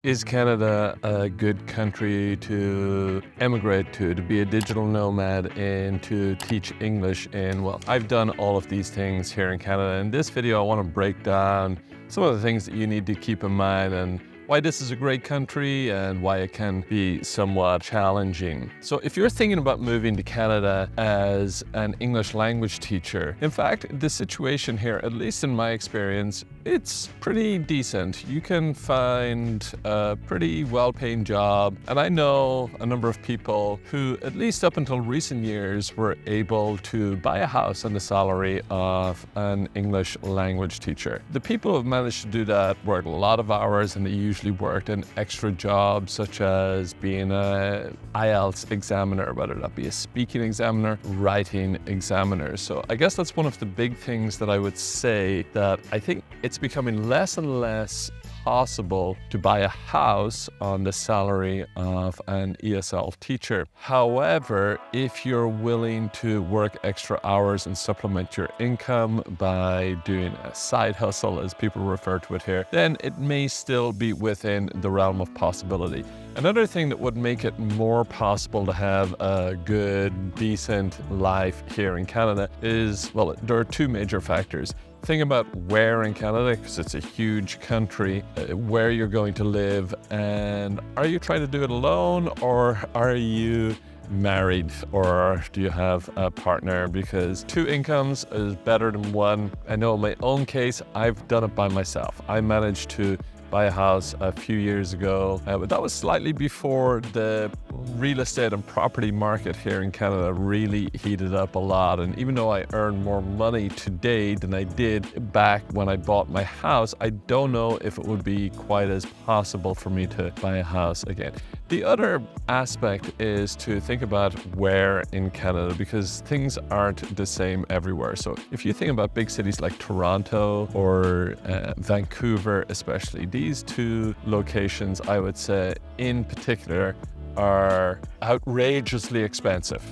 Is Canada a good country to emigrate to be a digital nomad and to teach English in? Well, I've done all of these things here in Canada. In this video, I want to break down some of the things that you need to keep in mind and why this is a great country and why it can be somewhat challenging. So if you're thinking about moving to Canada as an English language teacher, in fact, the situation here, at least in my experience, it's pretty decent. You can find a pretty well-paying job. And I know a number of people who, at least up until recent years, were able to buy a house on the salary of an English language teacher. The people who have managed to do that work a lot of hours, and they usually worked an extra job, such as being a IELTS examiner, whether that be a speaking examiner, writing examiner. So I guess that's one of the big things that I would say, that I think it's becoming less and less possible to buy a house on the salary of an ESL teacher. However, if you're willing to work extra hours and supplement your income by doing a side hustle, as people refer to it here, then it may still be within the realm of possibility. Another thing that would make it more possible to have a good, decent life here in Canada is, well, there are two major factors. Think about where in Canada, because it's a huge country, where you're going to live, and are you trying to do it alone, or are you married, or do you have a partner? Because two incomes is better than one. I know in my own case, I've done it by myself. I managed to buy a house a few years ago, but that was slightly before the real estate and property market here in Canada really heated up a lot. And even though I earn more money today than I did back when I bought my house, I don't know if it would be quite as possible for me to buy a house again. The other aspect is to think about where in Canada, because things aren't the same everywhere. So if you think about big cities like Toronto or Vancouver especially, these two locations, I would say in particular, are outrageously expensive.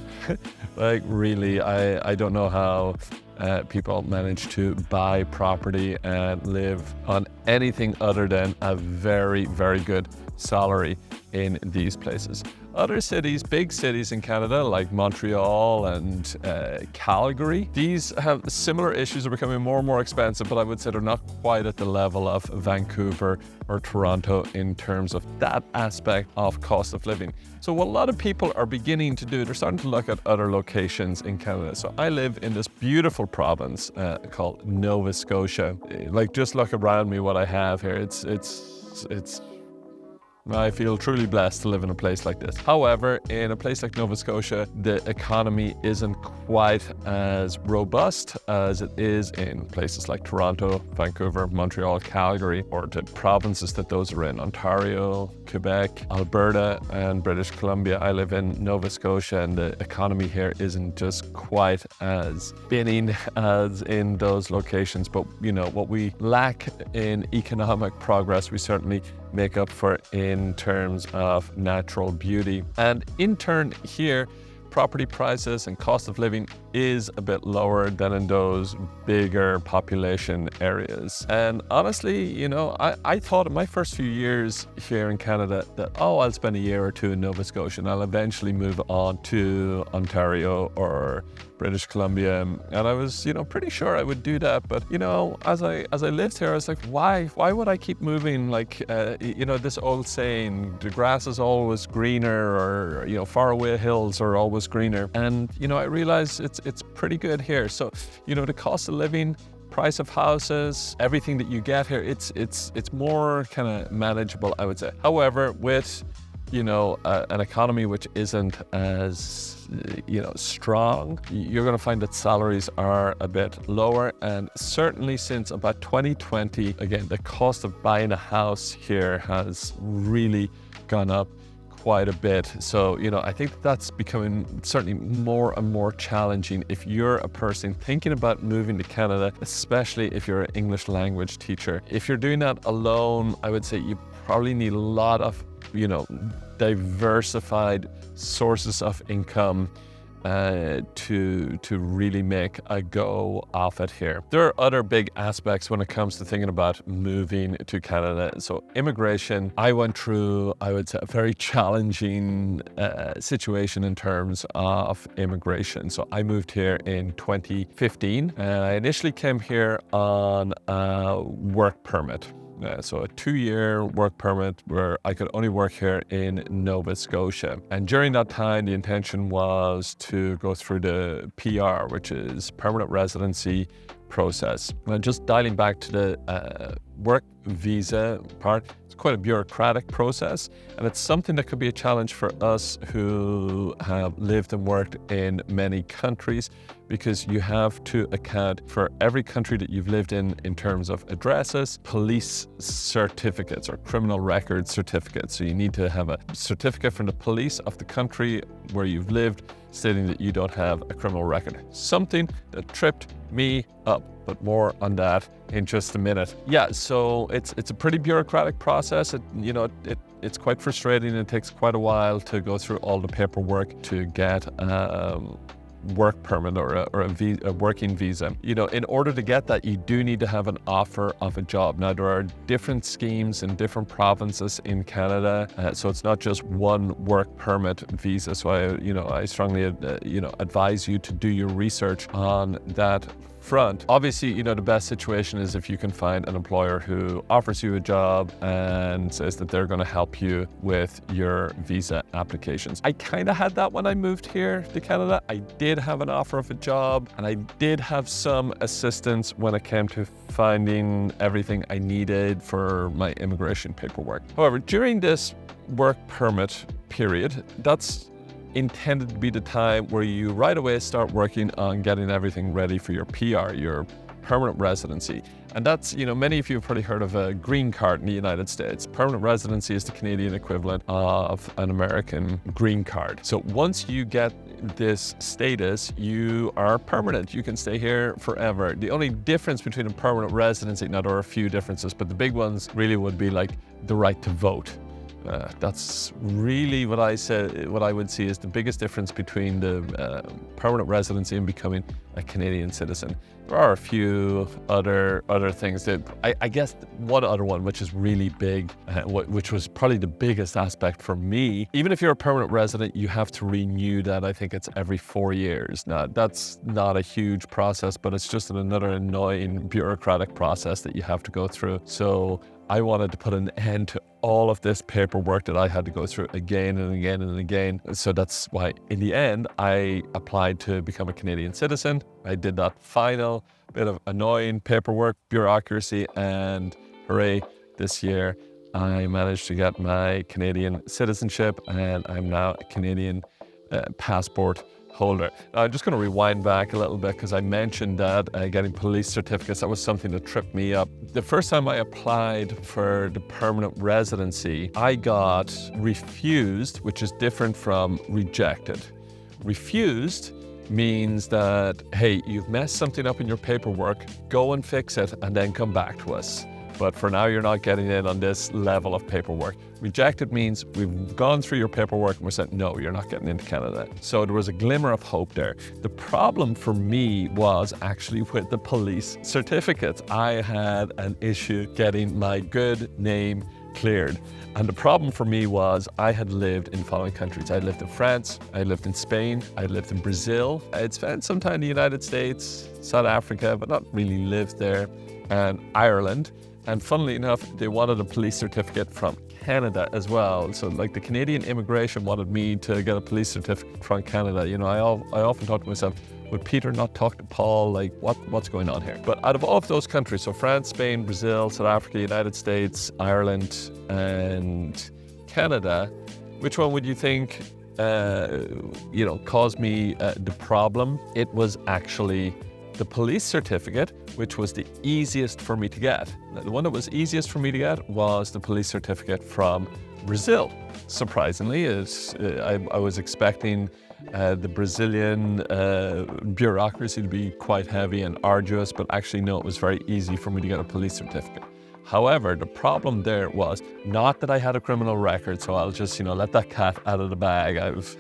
Like really, I don't know how people manage to buy property and live on anything other than a very, very good salary in these places. Other cities, big cities in Canada like Montreal and Calgary, these have similar issues. Are becoming more and more expensive, but I would say they're not quite at the level of Vancouver or Toronto in terms of that aspect of cost of living. So what a lot of people are beginning to do, they're starting to look at other locations in Canada. So I live in this beautiful province called Nova Scotia. Like, just look around me what I have here. It's I feel truly blessed to live in a place like this. However, in a place like Nova Scotia, the economy isn't quite as robust as it is in places like Toronto, Vancouver, Montreal, Calgary, or the provinces that those are in: Ontario, Quebec, Alberta, and British Columbia. I live in Nova Scotia, and the economy here isn't just quite as spinning as in those locations. But, you know, what we lack in economic progress, we certainly make up for in terms of natural beauty. And in turn here, property prices and cost of living is a bit lower than in those bigger population areas. And honestly, you know, I thought in my first few years here in Canada that, oh, I'll spend a year or two in Nova Scotia and I'll eventually move on to Ontario or British Columbia. And I was, you know, pretty sure I would do that. But, you know, as I lived here, I was like, why would I keep moving? Like, you know, this old saying, the grass is always greener, or, you know, faraway hills are always greener. And, you know, I realized it's pretty good here. So, you know, the cost of living, price of houses, everything that you get here, it's more kind of manageable, I would say. However, with, you know, an economy which isn't as, you know, strong, you're going to find that salaries are a bit lower. And certainly since about 2020, again, the cost of buying a house here has really gone up quite a bit. So, you know, I think that's becoming certainly more and more challenging if you're a person thinking about moving to Canada, especially if you're an English language teacher. If you're doing that alone, I would say you probably need a lot of, you know, diversified sources of income to really make a go of it here. There are other big aspects when it comes to thinking about moving to Canada. So immigration, I went through, I would say, a very challenging situation in terms of immigration. So I moved here in 2015, and I initially came here on a work permit. So a 2-year work permit where I could only work here in Nova Scotia. And during that time, the intention was to go through the PR, which is permanent residency process. And just dialing back to the work visa part, it's quite a bureaucratic process, and it's something that could be a challenge for us who have lived and worked in many countries, because you have to account for every country that you've lived in terms of addresses, police certificates or criminal record certificates. So you need to have a certificate from the police of the country where you've lived stating that you don't have a criminal record. Something that tripped me up, but more on that in just a minute. Yeah, so it's a pretty bureaucratic process. It's quite frustrating. It takes quite a while to go through all the paperwork to get work permit or a working visa. In order to get that, you do need to have an offer of a job. Now, there are different schemes in different provinces in Canada, so it's not just one work permit visa. So I strongly advise you to do your research on that front. Obviously, the best situation is if you can find an employer who offers you a job and says that they're going to help you with your visa applications. I kind of had that when I moved here to Canada. I did have an offer of a job, and I did have some assistance when it came to finding everything I needed for my immigration paperwork. However, during this work permit period, that's intended to be the time where you right away start working on getting everything ready for your PR, your permanent residency. And that's, many of you have probably heard of a green card in the United States. Permanent residency is the Canadian equivalent of an American green card. So once you get this status, you are permanent. You can stay here forever. The only difference between a permanent residency, now there are a few differences, but the big ones really would be like the right to vote. That's really what I would see is the biggest difference between the permanent residency and becoming a Canadian citizen. There are a few other things that I guess one other one, which is really big, which was probably the biggest aspect for me. Even if you're a permanent resident, you have to renew that. I think it's every 4 years. Now, that's not a huge process, but it's just another annoying bureaucratic process that you have to go through. So I wanted to put an end to all of this paperwork that I had to go through again and again and again. So that's why in the end, I applied to become a Canadian citizen. I did that final bit of annoying paperwork, bureaucracy, and hooray, this year I managed to get my Canadian citizenship, and I'm now a Canadian passport holder. Now, I'm just going to rewind back a little bit because I mentioned that getting police certificates, that was something that tripped me up. The first time I applied for the permanent residency, I got refused, which is different from rejected. Refused means that, hey, you've messed something up in your paperwork, go and fix it and then come back to us. But for now, you're not getting in on this level of paperwork. Rejected means we've gone through your paperwork and we said, no, you're not getting into Canada. So there was a glimmer of hope there. The problem for me was actually with the police certificates. I had an issue getting my good name cleared. And the problem for me was I had lived in following countries. I lived in France, I lived in Spain, I lived in Brazil. I'd spent some time in the United States, South Africa, but not really lived there, and Ireland. And funnily enough, they wanted a police certificate from Canada as well. So like the Canadian immigration wanted me to get a police certificate from Canada. I often thought to myself, would Peter not talk to Paul? Like what's going on here? But out of all of those countries, so France, Spain, Brazil, South Africa, United States, Ireland, and Canada, which one would you think, caused me the problem? It was actually the police certificate, which was the easiest for me to get. The one that was easiest for me to get was the police certificate from Brazil. Surprisingly, I was expecting the Brazilian bureaucracy to be quite heavy and arduous, but actually no, it was very easy for me to get a police certificate. However, the problem there was not that I had a criminal record, so I'll just, let that cat out of the bag. I've,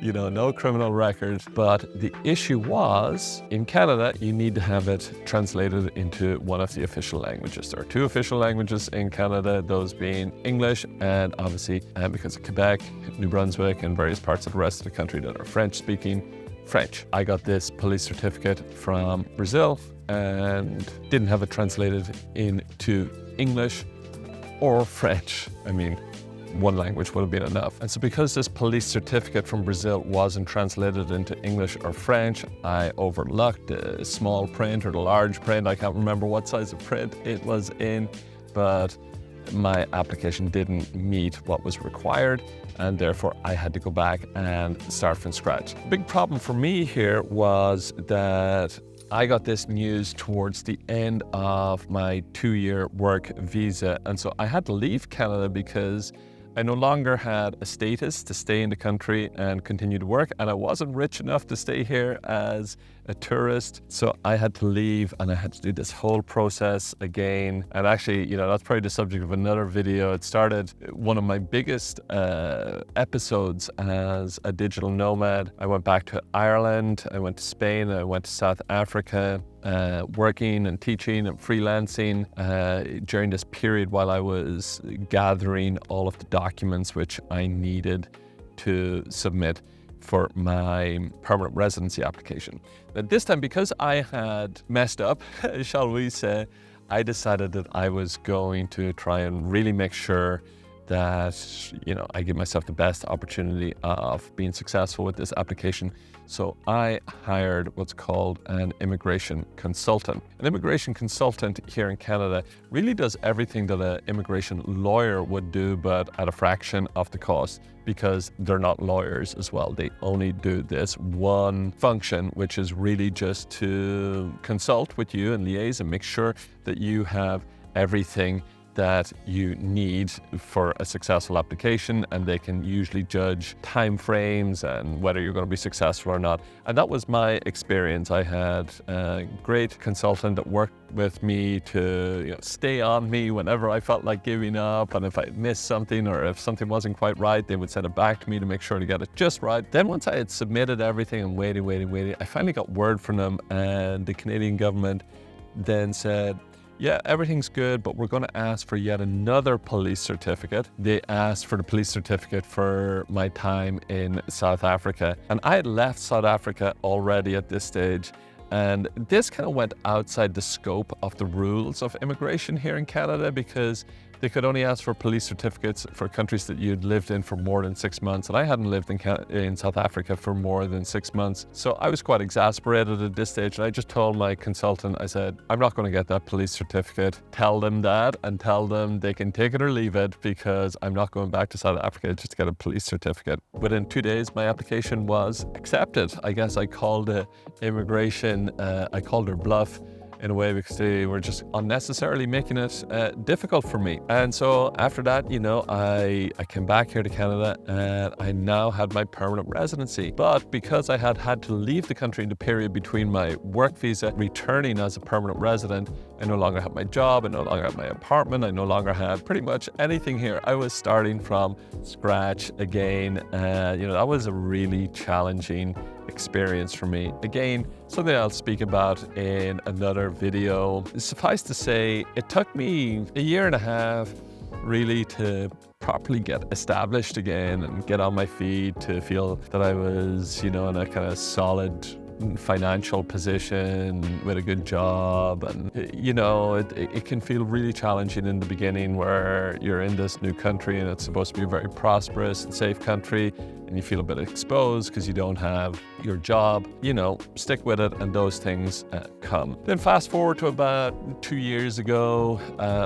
no criminal record. But the issue was, in Canada, you need to have it translated into one of the official languages. There are two official languages in Canada, those being English and obviously, because of Quebec, New Brunswick, and various parts of the rest of the country that are French-speaking, French. I got this police certificate from Brazil and didn't have it translated into English or French. I mean, one language would have been enough. And so because this police certificate from Brazil wasn't translated into English or French, I overlooked the small print or the large print. I can't remember what size of print it was in, but my application didn't meet what was required, and therefore I had to go back and start from scratch. The big problem for me here was that I got this news towards the end of my 2-year work visa, and so I had to leave Canada because I no longer had a status to stay in the country and continue to work, and I wasn't rich enough to stay here as a tourist. So I had to leave and I had to do this whole process again. And actually, that's probably the subject of another video. It started one of my biggest episodes as a digital nomad. I went back to Ireland, I went to Spain, I went to South Africa, working and teaching and freelancing during this period while I was gathering all of the documents which I needed to submit for my permanent residency application. But this time, because I had messed up, shall we say, I decided that I was going to try and really make sure that, I give myself the best opportunity of being successful with this application. So I hired what's called an immigration consultant. An immigration consultant here in Canada really does everything that an immigration lawyer would do, but at a fraction of the cost, because they're not lawyers as well. They only do this one function, which is really just to consult with you and liaise and make sure that you have everything that you need for a successful application, and they can usually judge time frames and whether you're going to be successful or not. And that was my experience. I had a great consultant that worked with me to stay on me whenever I felt like giving up, and if I missed something or if something wasn't quite right, they would send it back to me to make sure to get it just right. Then once I had submitted everything and waiting, I finally got word from them, and the Canadian government then said, yeah, everything's good, but we're going to ask for yet another police certificate. They asked for the police certificate for my time in South Africa. And I had left South Africa already at this stage. And this kind of went outside the scope of the rules of immigration here in Canada, because they could only ask for police certificates for countries that you'd lived in for more than 6 months. And I hadn't lived in South Africa for more than 6 months. So I was quite exasperated at this stage. And I just told my consultant, I said, I'm not going to get that police certificate. Tell them that, and tell them they can take it or leave it, because I'm not going back to South Africa just to get a police certificate. Within 2 days, my application was accepted. I guess I called the immigration, I called their bluff in a way, because they were just unnecessarily making it difficult for me. And so after that, I came back here to Canada, and I now had my permanent residency. But because I had to leave the country in the period between my work visa returning as a permanent resident, I no longer had my job, I no longer had my apartment, I no longer had pretty much anything here. I was starting from scratch again. That was a really challenging experience for me. Again, something I'll speak about in another video. Suffice to say, it took me a year and a half really to properly get established again and get on my feet, to feel that I was, in a kind of solid financial position with a good job. And it can feel really challenging in the beginning, where you're in this new country and it's supposed to be a very prosperous and safe country, and you feel a bit exposed because you don't have your job. Stick with it, and those things come. Then fast forward to about 2 years ago,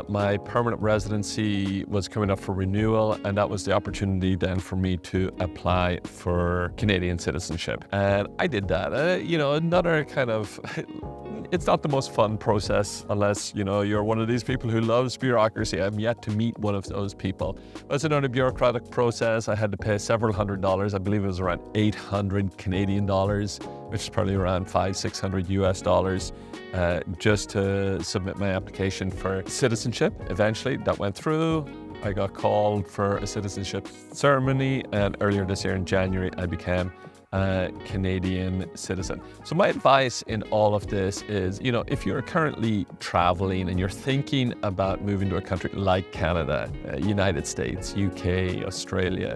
my permanent residency was coming up for renewal, and that was the opportunity then for me to apply for Canadian citizenship. And I did that. Another kind of, it's not the most fun process unless, you're one of these people who loves bureaucracy. I'm yet to meet one of those people. It's another bureaucratic process. I had to pay several $100 dollars. I believe it was around 800 Canadian dollars, which is probably around $500-600 US, just to submit my application for citizenship. Eventually that went through. I got called for a citizenship ceremony, and earlier this year in January, I became a Canadian citizen. So my advice in all of this is, if you're currently traveling and you're thinking about moving to a country like Canada, United States, UK, Australia,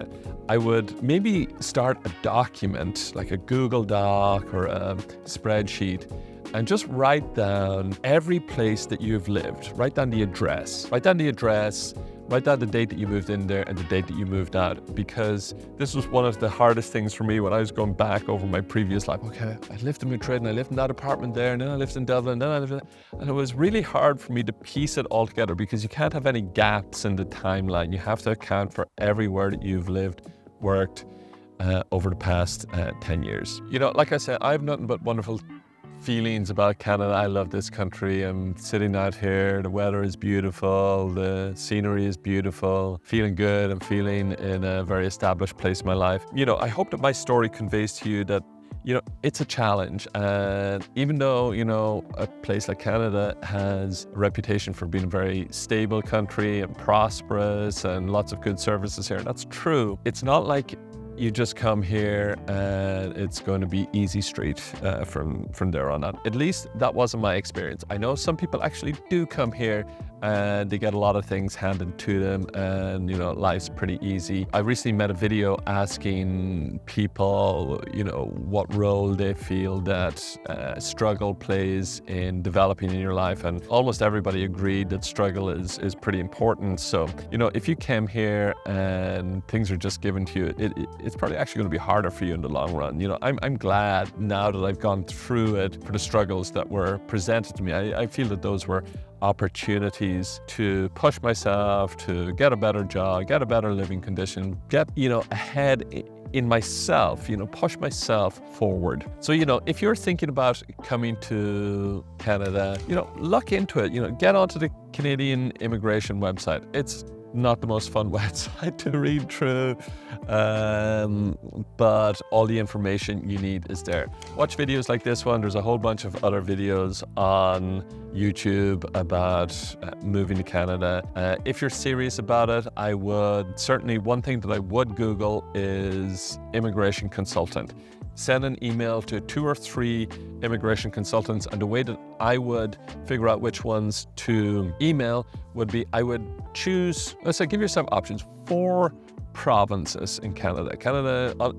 I would maybe start a document like a Google Doc or a spreadsheet and just write down every place that you've lived. Write down the address. Write down the date that you moved in there and the date that you moved out, because this was one of the hardest things for me when I was going back over my previous life. Okay, I lived in Madrid and I lived in that apartment there, and then I lived in Dublin, and then I lived in... And it was really hard for me to piece it all together because you can't have any gaps in the timeline. You have to account for everywhere that you've lived, worked over the past 10 years. Like I said, I have nothing but wonderful feelings about Canada. I love this country. I'm sitting out here, the weather is beautiful, the scenery is beautiful, feeling good. I'm feeling in a very established place in my life. I hope that my story conveys to you that it's a challenge, and even though a place like Canada has a reputation for being a very stable country and prosperous and lots of good services here, that's true. It's not like you just come here and it's going to be easy street from there on out. At least that wasn't my experience. I know some people actually do come here and they get a lot of things handed to them, and life's pretty easy. I recently made a video asking people what role they feel that struggle plays in developing in your life, and almost everybody agreed that struggle is pretty important. So if you came here and things are just given to you, it's probably actually going to be harder for you in the long run. I'm glad now that I've gone through it for the struggles that were presented to me. I feel that those were opportunities to push myself, to get a better job, get a better living condition, get ahead in myself, push myself forward. So if you're thinking about coming to Canada, look into it. Get onto the Canadian immigration website. It's not the most fun website to read through, but all the information you need is there. Watch videos like this one. There's a whole bunch of other videos on YouTube about moving to Canada. If you're serious about it, I would certainly, one thing that I would Google is immigration consultant. Send an email to 2 or 3 immigration consultants, and the way that I would figure out which ones to email would be, I would choose, let's say, give yourself options, 4 provinces in Canada.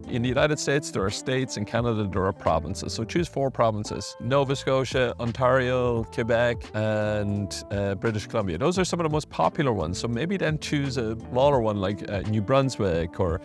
In the United States, there are states. In Canada, there are provinces. So choose 4 provinces: Nova Scotia, Ontario, Quebec, and British Columbia. Those are some of the most popular ones. So maybe then choose a smaller one like New Brunswick or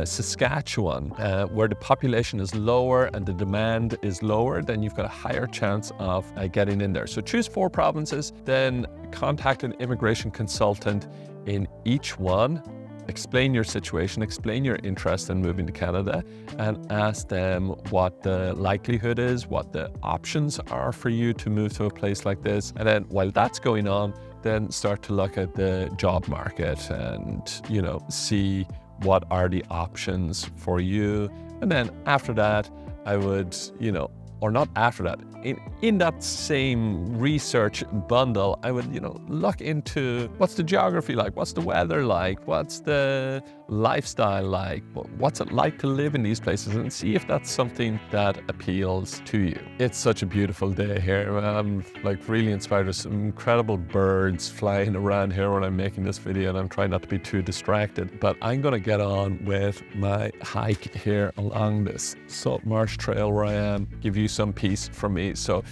Saskatchewan, where the population is lower and the demand is lower. Then you've got a higher chance of getting in there. So choose 4 provinces, then contact an immigration consultant in each one. Explain your situation, explain your interest in moving to Canada, and ask them what the likelihood is, what the options are for you to move to a place like this. And then while that's going on, then start to look at the job market and, see what are the options for you. And then after that, I would, or not after that, in that same research bundle, I would, look into what's the geography like, what's the weather like, what's the lifestyle like, what's it like to live in these places, and see if that's something that appeals to you. It's such a beautiful day here. I'm really inspired. There's some incredible birds flying around here when I'm making this video, and I'm trying not to be too distracted, but I'm gonna get on with my hike here along this Salt Marsh Trail where I am, give you some peace from me. So,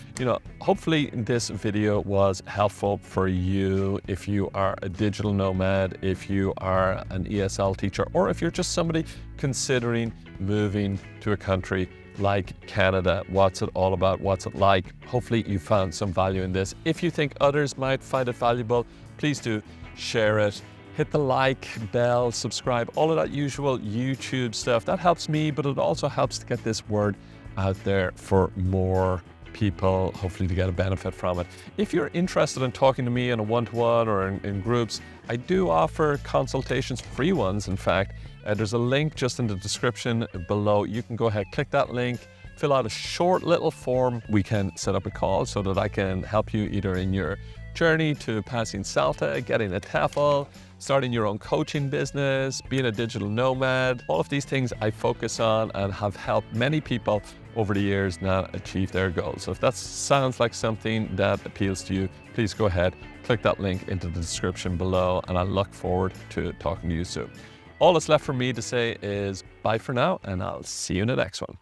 hopefully this video was helpful for you if you are a digital nomad, if you are an ESL teacher, or if you're just somebody considering moving to a country like Canada. What's it all about? What's it like? Hopefully you found some value in this. If you think others might find it valuable, please do share it. Hit the like, bell, subscribe, all of that usual YouTube stuff. That helps me, but it also helps to get this word out there for more people, hopefully to get a benefit from it. If you're interested in talking to me on a one-to-one or in groups, I do offer consultations, free ones in fact. There's a link just in the description below. You can go ahead, click that link, fill out a short little form. We can set up a call so that I can help you either in your journey to passing CELTA, getting a TEFL, starting your own coaching business, being a digital nomad. All of these things I focus on and have helped many people over the years now achieve their goals. So if that sounds like something that appeals to you, please go ahead, click that link into the description below, and I look forward to talking to you soon. All that's left for me to say is bye for now, and I'll see you in the next one.